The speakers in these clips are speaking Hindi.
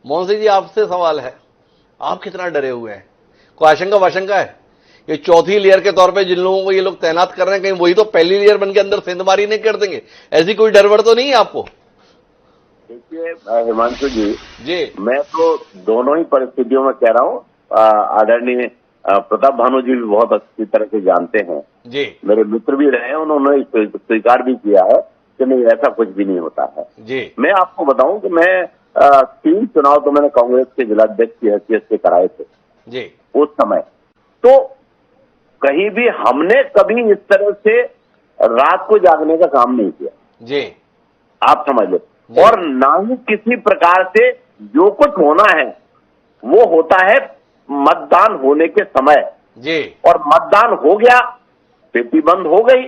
मोहन सिंह जी, आपसे सवाल है, आप कितना डरे हुए हैं? कोई आशंका वाशंका है? ये चौथी लेयर के तौर पे जिन लोगों को ये लोग तैनात कर रहे हैं, कहीं वही तो पहली लेयर बन के अंदर सेंधमारी नहीं कर देंगे? ऐसी कोई डरवड़ तो नहीं है आपको? देखिए हिमांशु जी, जी मैं तो दोनों ही परिस्थितियों में कह रहा हूँ। आदरणीय प्रताप भानु जी भी बहुत अच्छी तरह से जानते हैं, जी मेरे मित्र भी रहे हैं, उन्होंने स्वीकार भी किया है कि नहीं, ऐसा कुछ भी नहीं होता है। जी मैं आपको बताऊं कि मैं 3 चुनाव तो मैंने कांग्रेस के जिलाध्यक्ष की हैसियत से कराए थे जी उस समय। तो कहीं भी हमने कभी इस तरह से रात को जागने का काम नहीं किया, जी आप समझ लो। जी। और ना ही किसी प्रकार से जो कुछ होना है वो होता है मतदान होने के समय, जी और मतदान हो गया, पेटी बंद हो गई,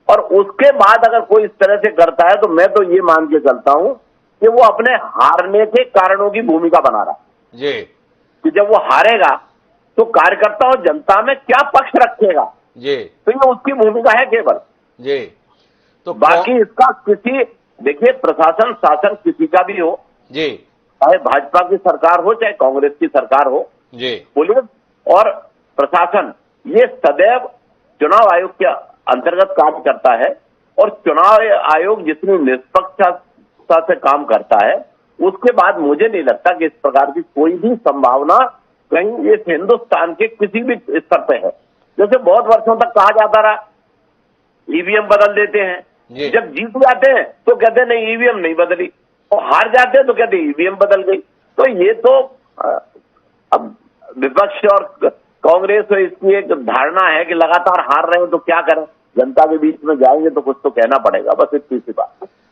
और उसके बाद अगर कोई इस तरह से करता है तो मैं तो ये मान के चलता हूं कि वो अपने हारने के कारणों की भूमिका बना रहा है। जी कि जब वो हारेगा तो कार्यकर्ता और जनता में क्या पक्ष रखेगा, जी तो ये उसकी भूमिका है केवल। जी। तो बाकी इसका किसी, देखिए प्रशासन शासन किसी का भी हो, जी चाहे भाजपा की सरकार हो चाहे कांग्रेस की सरकार हो, जी पुलिस और प्रशासन ये सदैव चुनाव आयोग के अंतर्गत काम करता है, और चुनाव आयोग जितनी निष्पक्षता से काम करता है उसके बाद मुझे नहीं लगता कि इस प्रकार की कोई भी संभावना कहीं इस हिंदुस्तान के किसी भी स्तर पे है। जैसे बहुत वर्षों तक कहा जाता रहा ईवीएम बदल देते हैं, जब जीत जाते हैं तो कहते हैं नहीं ईवीएम नहीं बदली, और हार जाते हैं तो कहते हैं ईवीएम बदल गई। तो ये तो अब विपक्ष और कांग्रेस और इसकी एक धारणा है कि लगातार हार रहे हैं तो क्या करें, जनता के बीच में जाएंगे तो कुछ तो कहना पड़ेगा, बस इतनी सी बात।